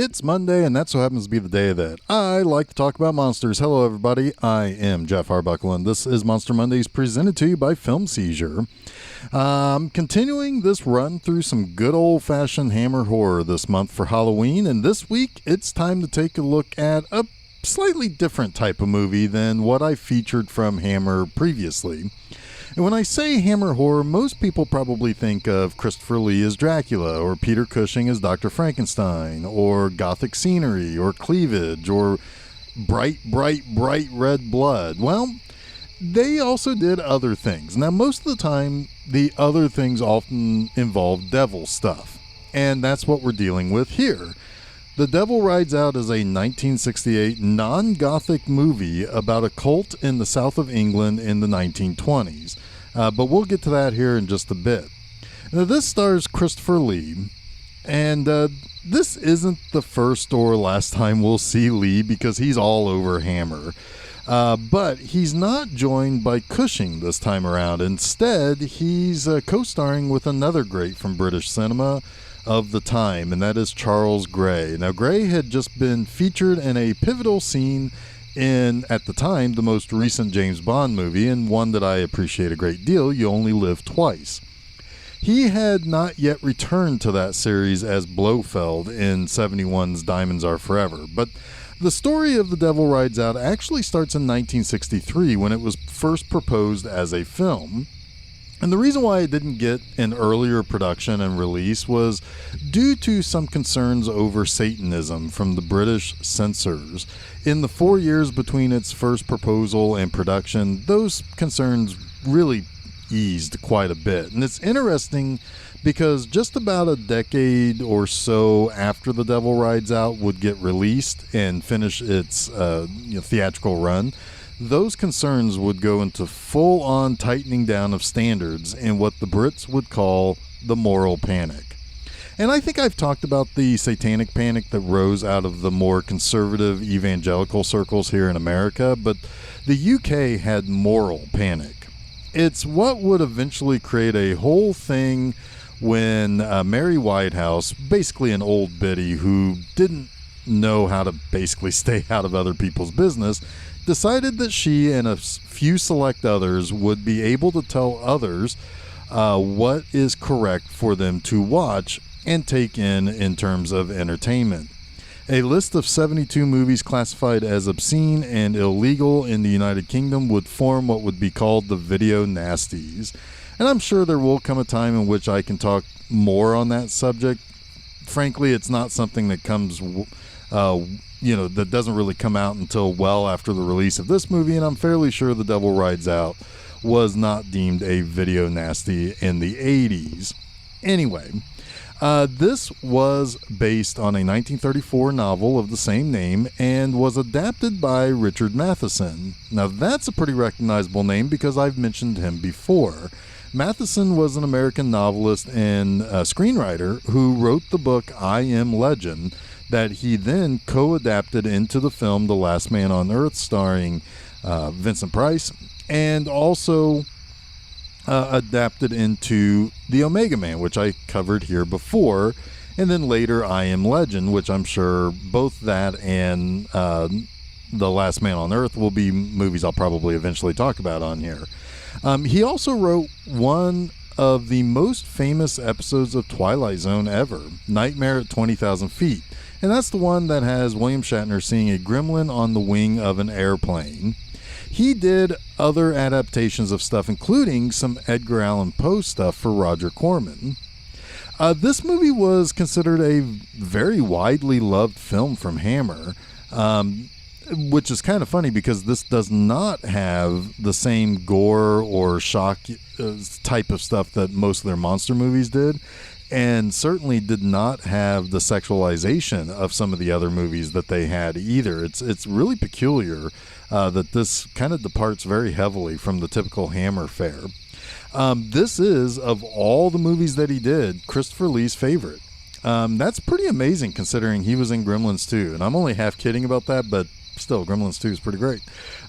It's Monday, and that so happens to be the day that I like to talk about monsters. Hello, everybody. I am Jeff Arbuckle, and this is Monster Mondays presented to you by Film Seizure. Continuing this run through some good old-fashioned Hammer horror this month for Halloween, and this week it's time to take a look at a slightly different type of movie than what I featured from Hammer previously. And when I say Hammer horror, most people probably think of Christopher Lee as Dracula, or Peter Cushing as Dr. Frankenstein, or gothic scenery, or cleavage, or bright red blood. Well, they also did other things. Now, most of the time, the other things often involve devil stuff, and that's what we're dealing with here. The Devil Rides Out is a 1968 non-Gothic movie about a cult in the south of England in the 1920s. But we'll get to that here in just a bit. Now, this stars Christopher Lee, and this isn't the first or last time we'll see Lee because he's all over Hammer. But he's not joined by Cushing this time around. Instead, he's co-starring with another great from British cinema of the time, and that is Charles Gray. Now, Gray had just been featured in a pivotal scene in, at the time, the most recent James Bond movie, and one that I appreciate a great deal, You Only Live Twice. He had not yet returned to that series as Blofeld in 71's Diamonds Are Forever, but the story of The Devil Rides Out actually starts in 1963 when it was first proposed as a film. And the reason why it didn't get an earlier production and release was due to some concerns over Satanism from the British censors. In the 4 years between its first proposal and production, those concerns really eased quite a bit. And it's interesting because just about a decade or so after The Devil Rides Out would get released and finish its theatrical run, those concerns would go into full-on tightening down of standards in what the Brits would call the moral panic. And I think I've talked about the satanic panic that rose out of the more conservative evangelical circles here in America, but the UK had moral panic. It's what would eventually create a whole thing when Mary Whitehouse, basically an old biddy who didn't know how to basically stay out of other people's business, decided that she and a few select others would be able to tell others what is correct for them to watch and take in terms of entertainment. A list of 72 movies classified as obscene and illegal in the United Kingdom would form what would be called the video Nasties. And I'm sure there will come a time in which I can talk more on that subject. Frankly, it's not something that comes that doesn't really come out until well after the release of this movie, and I'm fairly sure The Devil Rides Out was not deemed a video nasty in the 80s. Anyway, this was based on a 1934 novel of the same name and was adapted by Richard Matheson. Now, that's a pretty recognizable name because I've mentioned him before. Matheson was an American novelist and screenwriter who wrote the book I Am Legend, that he then co-adapted into the film The Last Man on Earth, starring Vincent Price, and also adapted into The Omega Man, which I covered here before, and then later I Am Legend, which I'm sure both that and The Last Man on Earth will be movies I'll probably eventually talk about on here. He also wrote one of the most famous episodes of Twilight Zone ever, Nightmare at 20,000 Feet. And that's the one that has William Shatner seeing a gremlin on the wing of an airplane. He did other adaptations of stuff, including some Edgar Allan Poe stuff for Roger Corman. This movie was considered a very widely loved film from Hammer, which is kind of funny because this does not have the same gore or shock type of stuff that most of their monster movies did, and certainly did not have the sexualization of some of the other movies that they had either. It's really peculiar that this kind of departs very heavily from the typical Hammer fare. This is, of all the movies that he did, Christopher Lee's favorite. That's pretty amazing considering he was in Gremlins 2, and I'm only half kidding about that, but still, Gremlins 2 is pretty great.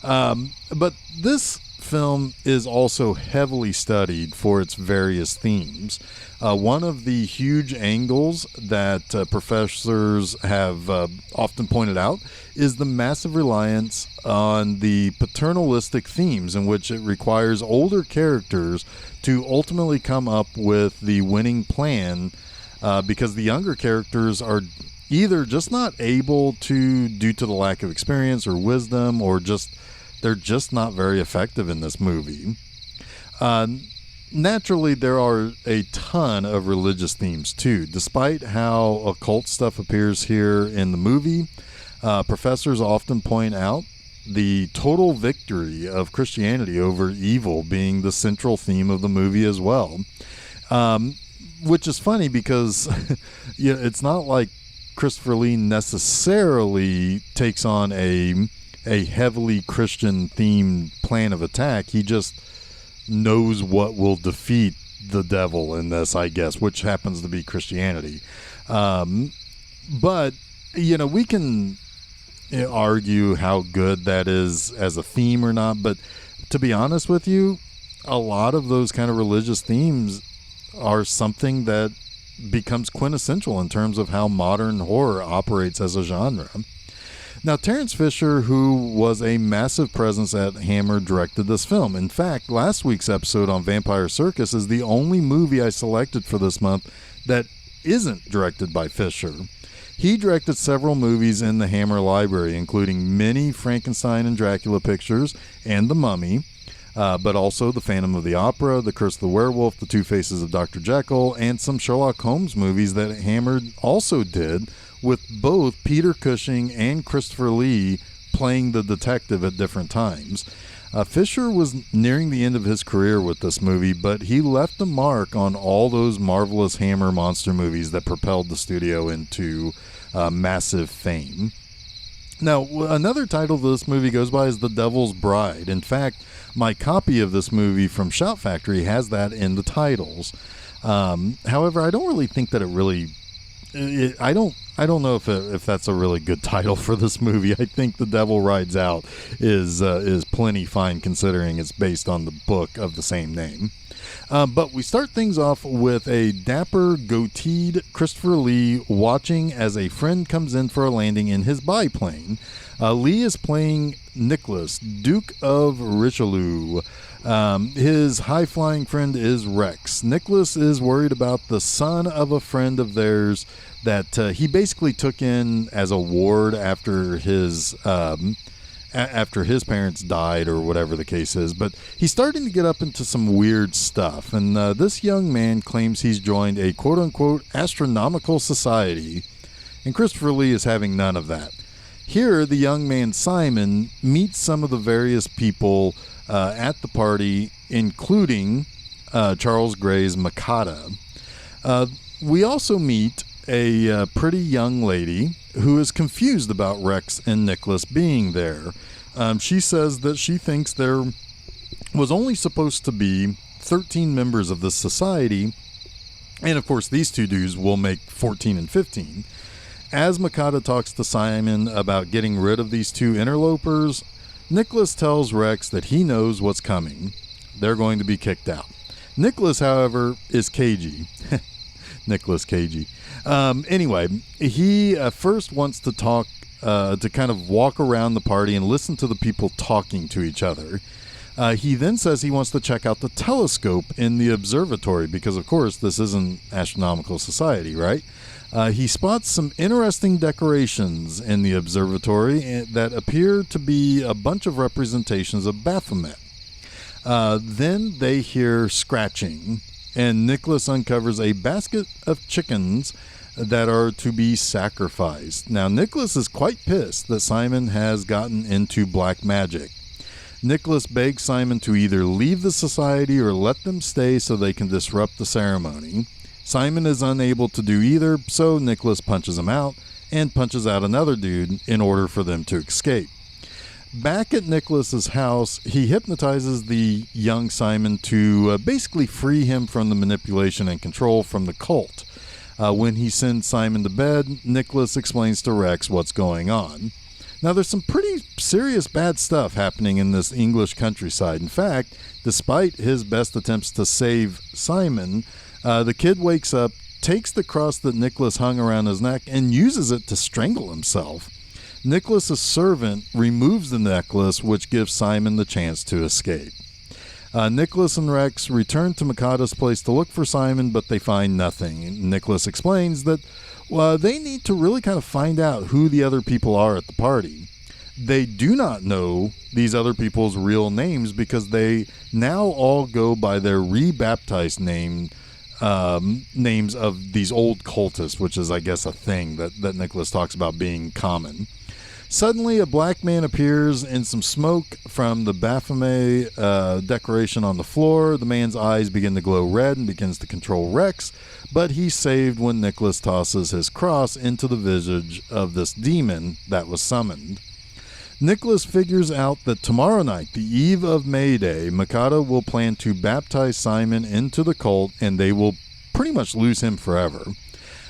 But this film is also heavily studied for its various themes. One of the huge angles that professors have often pointed out is the massive reliance on the paternalistic themes, in which it requires older characters to ultimately come up with the winning plan, because the younger characters are either just not able to, due to the lack of experience or wisdom, or they're just not very effective in this movie. Naturally, there are a ton of religious themes too. Despite how occult stuff appears here in the movie, professors often point out the total victory of Christianity over evil being the central theme of the movie as well. Which is funny because it's not like Christopher Lee necessarily takes on a heavily Christian themed plan of attack. He just knows what will defeat the devil in this, I guess, which happens to be Christianity. But we can argue how good that is as a theme or not, but to be honest with you, a lot of those kind of religious themes are something that becomes quintessential in terms of how modern horror operates as a genre. Now, Terence Fisher, who was a massive presence at Hammer, directed this film. In fact, last week's episode on Vampire Circus is the only movie I selected for this month that isn't directed by Fisher. He directed several movies in the Hammer library, including many Frankenstein and Dracula pictures and The Mummy, but also The Phantom of the Opera, The Curse of the Werewolf, The Two Faces of Dr. Jekyll, and some Sherlock Holmes movies that Hammer also did, with both Peter Cushing and Christopher Lee playing the detective at different times. Fisher was nearing the end of his career with this movie, but he left a mark on all those marvelous Hammer monster movies that propelled the studio into massive fame. Now, another title this movie goes by is The Devil's Bride. In fact, my copy of this movie from Shout Factory has that in the titles. However, I don't really think that it really... I don't know if that's a really good title for this movie. I think The Devil Rides Out is plenty fine, considering it's based on the book of the same name. But we start things off with a dapper, goateed Christopher Lee watching as a friend comes in for a landing in his biplane. Lee is playing Nicholas, Duke of Richelieu. His high-flying friend is Rex. Nicholas is worried about the son of a friend of theirs that he basically took in as a ward after his parents died, or whatever the case is. But he's starting to get up into some weird stuff, and this young man claims he's joined a quote-unquote astronomical society, and Christopher Lee is having none of that. Here, the young man Simon meets some of the various people at the party, including Charles Gray's Makata. We also meet a pretty young lady who is confused about Rex and Nicholas being there. She says that she thinks there was only supposed to be 13 members of this society, and of course these two dudes will make 14 and 15. As Makata talks to Simon about getting rid of these two interlopers, Nicholas tells Rex that he knows what's coming. They're going to be kicked out. Nicholas, however, is cagey. Nicholas Cagey. Anyway, he first wants to talk, to kind of walk around the party and listen to the people talking to each other. He then says he wants to check out the telescope in the observatory because, of course, this isn't astronomical society, right? He spots some interesting decorations in the observatory that appear to be a bunch of representations of Baphomet. Then they hear scratching, and Nicholas uncovers a basket of chickens that are to be sacrificed. Now, Nicholas is quite pissed that Simon has gotten into black magic. Nicholas begs Simon to either leave the society or let them stay so they can disrupt the ceremony. Simon is unable to do either, so Nicholas punches him out and punches out another dude in order for them to escape. Back at Nicholas's house, he hypnotizes the young Simon to basically free him from the manipulation and control from the cult. When he sends Simon to bed, Nicholas explains to Rex what's going on. Now, there's some pretty serious bad stuff happening in this English countryside. In fact, despite his best attempts to save Simon, the kid wakes up, takes the cross that Nicholas hung around his neck, and uses it to strangle himself. Nicholas's servant removes the necklace, which gives Simon the chance to escape. Nicholas and Rex return to Makata's place to look for Simon, but they find nothing. Nicholas explains that they need to really kind of find out who the other people are at the party. They do not know these other people's real names because they now all go by their rebaptized names of these old cultists, which is, I guess, a thing that Nicholas talks about being common. Suddenly, a black man appears in some smoke from the Baphomet decoration on the floor. The man's eyes begin to glow red and begins to control Rex, but he's saved when Nicholas tosses his cross into the visage of this demon that was summoned. Nicholas figures out that tomorrow night, the eve of May Day, Makata will plan to baptize Simon into the cult, and they will pretty much lose him forever.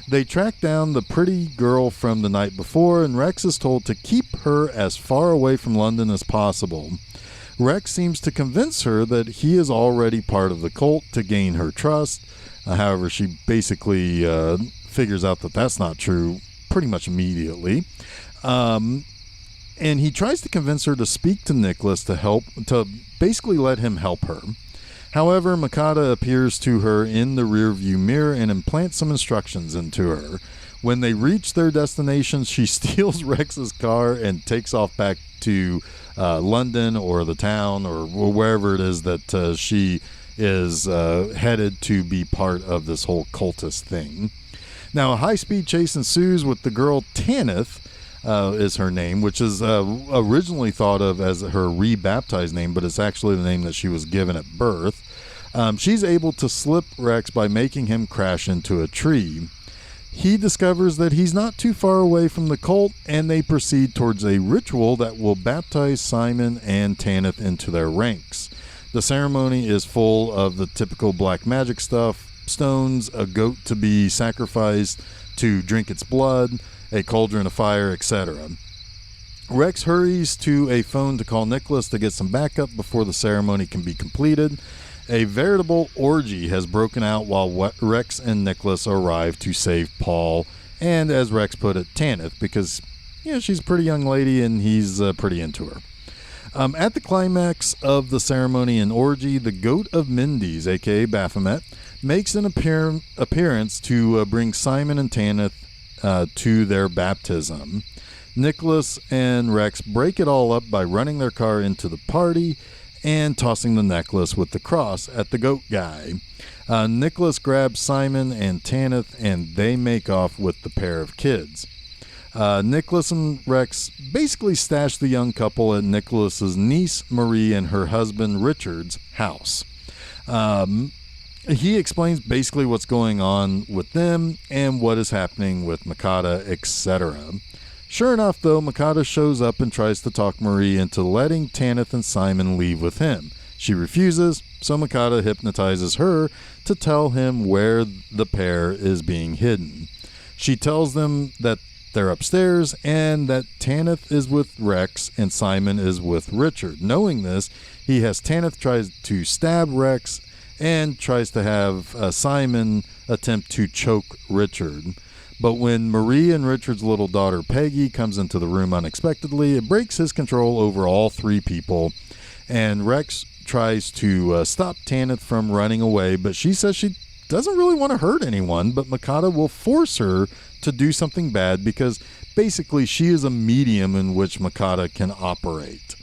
They track down the pretty girl from the night before, and Rex is told to keep her as far away from London as possible. Rex seems to convince her that he is already part of the cult to gain her trust. However, she basically figures out that that's not true pretty much immediately. And he tries to convince her to speak to Nicholas to basically let him help her. However, Makata appears to her in the rearview mirror and implants some instructions into her. When they reach their destination, she steals Rex's car and takes off back to London or the town or wherever it is that she is headed to be part of this whole cultist thing. Now, a high-speed chase ensues with the girl Tanith, is her name, which is originally thought of as her rebaptized name, but it's actually the name that she was given at birth. She's able to slip Rex by making him crash into a tree. He discovers that he's not too far away from the cult, and they proceed towards a ritual that will baptize Simon and Tanith into their ranks. The ceremony is full of the typical black magic stuff: stones, a goat to be sacrificed to drink its blood, a cauldron of fire, etc. Rex hurries to a phone to call Nicholas to get some backup before the ceremony can be completed. A veritable orgy has broken out while Rex and Nicholas arrive to save Paul, and as Rex put it, Tanith, because she's a pretty young lady and he's pretty into her. At the climax of the ceremony and orgy, the Goat of Mendes, aka Baphomet, makes an appearance to bring Simon and Tanith to their baptism. Nicholas and Rex break it all up by running their car into the party and tossing the necklace with the cross at the goat guy. Nicholas grabs Simon and Tanith, and they make off with the pair of kids. Nicholas and Rex basically stash the young couple at Nicholas's niece Marie and her husband Richard's house. He explains basically what's going on with them and what is happening with Makata, etc. Sure enough, though, Makata shows up and tries to talk Marie into letting Tanith and Simon leave with him. She refuses, so Makata hypnotizes her to tell him where the pair is being hidden. She tells them that they're upstairs and that Tanith is with Rex and Simon is with Richard. Knowing this, he has Tanith tries to stab Rex and tries to have Simon attempt to choke Richard. But when Marie and Richard's little daughter Peggy comes into the room unexpectedly, it breaks his control over all three people, and Rex tries to stop Tanith from running away, but she says she doesn't really want to hurt anyone, but Makata will force her to do something bad because basically she is a medium in which Makata can operate.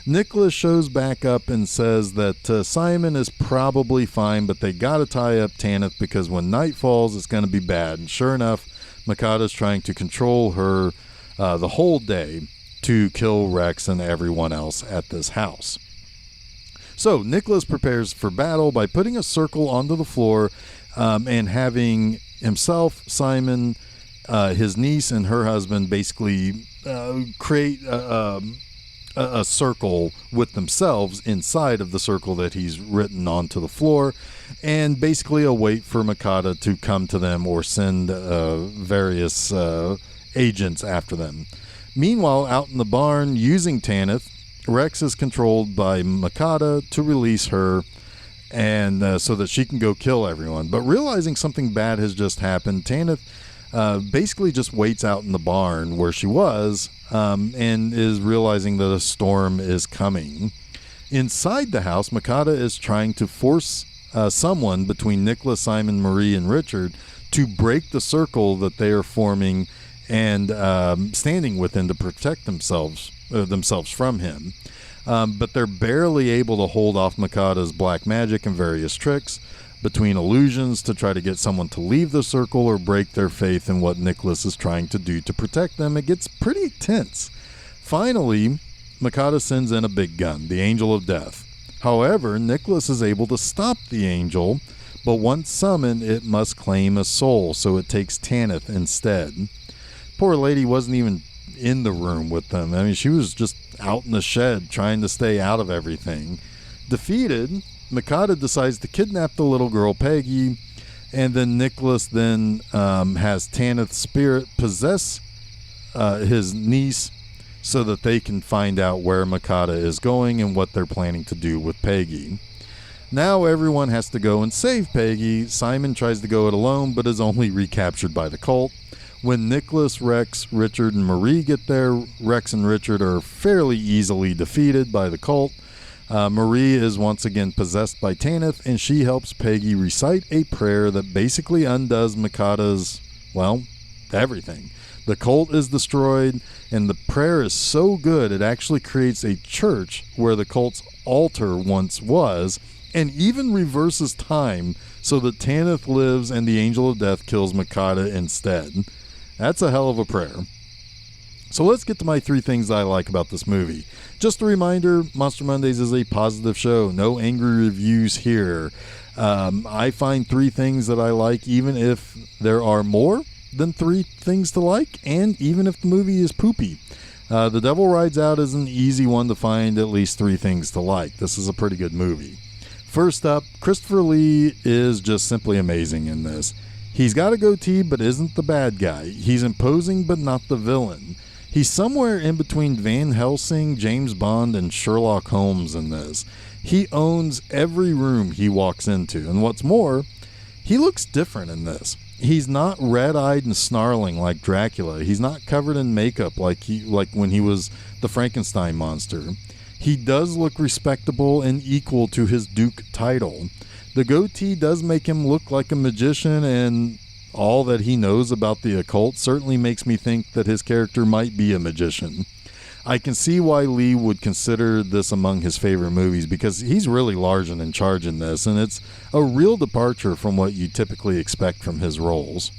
Nicholas shows back up and says that Simon is probably fine, but they gotta tie up Tanith because when night falls, it's gonna be bad. And sure enough, Makata's trying to control her the whole day to kill Rex and everyone else at this house. So Nicholas prepares for battle by putting a circle onto the floor and having himself, Simon, his niece, and her husband basically create a circle with themselves inside of the circle that he's written onto the floor, and basically await for Makata to come to them or send various agents after them. Meanwhile, out in the barn, using Tanith, Rex is controlled by Makata to release her, and so that she can go kill everyone. But realizing something bad has just happened, Tanith basically just waits out in the barn where she was, and is realizing that a storm is coming. Inside the house, Makata is trying to force someone between Nicholas, Simon, Marie, and Richard to break the circle that they are forming and standing within to protect themselves from him. But they're barely able to hold off Makata's black magic and various tricks between illusions to try to get someone to leave the circle or break their faith in what Nicholas is trying to do to protect them. It gets pretty tense. Finally, Makata sends in a big gun, the Angel of Death. However, Nicholas is able to stop the angel, but once summoned, it must claim a soul, so it takes Tanith instead. Poor lady wasn't even in the room with them. I mean, she was just out in the shed trying to stay out of everything. Defeated, Makata decides to kidnap the little girl Peggy, and then Nicholas has Tanith's spirit possess his niece so that they can find out where Makata is going and what they're planning to do with Peggy. Now everyone has to go and save Peggy. Simon tries to go it alone, but is only recaptured by the cult. When Nicholas, Rex, Richard, and Marie get there, Rex and Richard are fairly easily defeated by the cult. Marie is once again possessed by Tanith, and she helps Peggy recite a prayer that basically undoes Makata's, everything. The cult is destroyed, and the prayer is so good it actually creates a church where the cult's altar once was, and even reverses time so that Tanith lives and the Angel of Death kills Makata instead. That's a hell of a prayer. So let's get to my 3 things I like about this movie. Just a reminder, Monster Mondays is a positive show. No angry reviews here. I find 3 things that I like, even if there are more than 3 things to like, and even if the movie is poopy. The Devil Rides Out is an easy one to find at least 3 things to like. This is a pretty good movie. First up, Christopher Lee is just simply amazing in this. He's got a goatee but isn't the bad guy. He's imposing but not the villain. He's somewhere in between Van Helsing, James Bond, and Sherlock Holmes in this. He owns every room he walks into, and what's more, he looks different in this. He's not red-eyed and snarling like Dracula. He's not covered in makeup like when he was the Frankenstein monster. He does look respectable and equal to his Duke title. The goatee does make him look like a magician, and all that he knows about the occult certainly makes me think that his character might be a magician. I can see why Lee would consider this among his favorite movies, because he's really large and in charge in this, and it's a real departure from what you typically expect from his roles.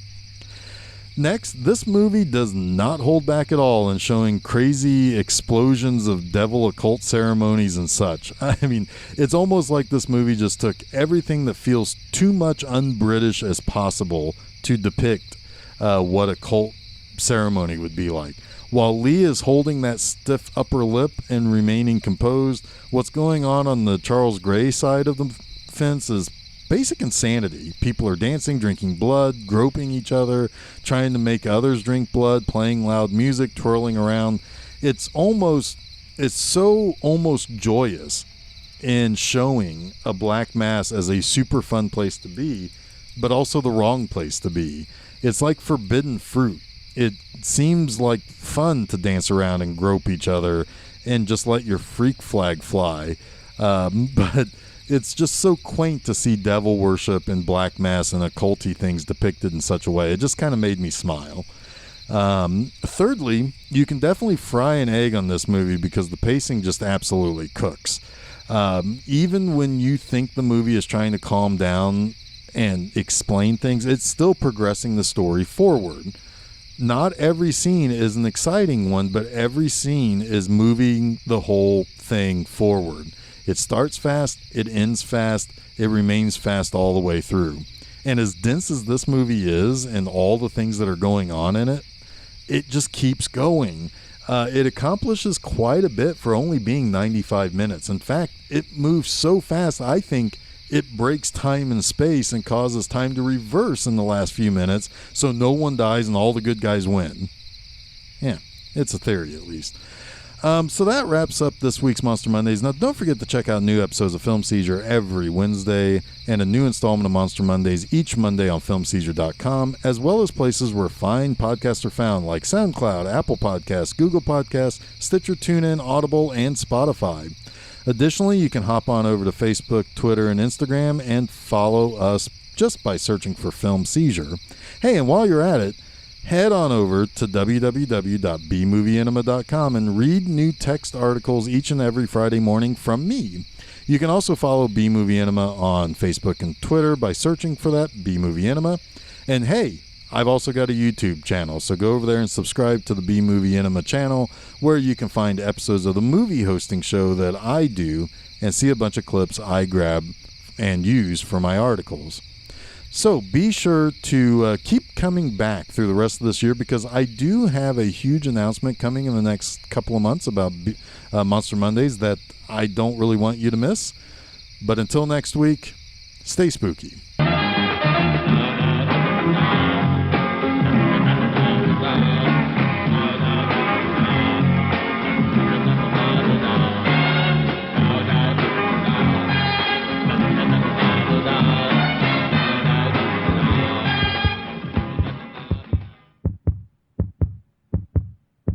Next, this movie does not hold back at all in showing crazy explosions of devil occult ceremonies and such. I mean, it's almost like this movie just took everything that feels too much un-British as possible to depict what a cult ceremony would be like. While Lee is holding that stiff upper lip and remaining composed, what's going on the Charles Gray side of the fence is basic insanity. People are dancing, drinking blood, groping each other, trying to make others drink blood, playing loud music, twirling around. It's so almost joyous in showing a black mass as a super fun place to be, but also the wrong place to be. It's like forbidden fruit. It seems like fun to dance around and grope each other and just let your freak flag fly. But it's just so quaint to see devil worship and black mass and occulty things depicted in such a way. It just kind of made me smile. Thirdly, you can definitely fry an egg on this movie because the pacing just absolutely cooks. Even when you think the movie is trying to calm down and explain things, it's still progressing the story forward. Not every scene is an exciting one, but every scene is moving the whole thing forward. It starts fast, it ends fast, it remains fast all the way through. And as dense as this movie is and all the things that are going on in it, it just keeps going. It accomplishes quite a bit for only being 95 minutes. In fact, it moves so fast, I think it breaks time and space and causes time to reverse in the last few minutes so no one dies and all the good guys win. Yeah, It's a theory, at least. So that wraps up this week's Monster Mondays. Now, don't forget to check out new episodes of Film Seizure every Wednesday and a new installment of Monster Mondays each Monday on FilmSeizure.com, as well as places where fine podcasts are found like SoundCloud, Apple Podcasts, Google Podcasts, Stitcher, TuneIn, Audible, and Spotify. Additionally, you can hop on over to Facebook, Twitter, and Instagram and follow us just by searching for Film Seizure. Hey, and while you're at it, head on over to www.bmovieanima.com and read new text articles each and every Friday morning from me. You can also follow B Movie Anima on Facebook and Twitter by searching for that, B Movie Anima. And hey, I've also got a YouTube channel, so go over there and subscribe to the B Movie Anima channel, where you can find episodes of the movie hosting show that I do and see a bunch of clips I grab and use for my articles. So be sure to keep coming back through the rest of this year, because I do have a huge announcement coming in the next couple of months about Monster Mondays that I don't really want you to miss. But until next week, stay spooky.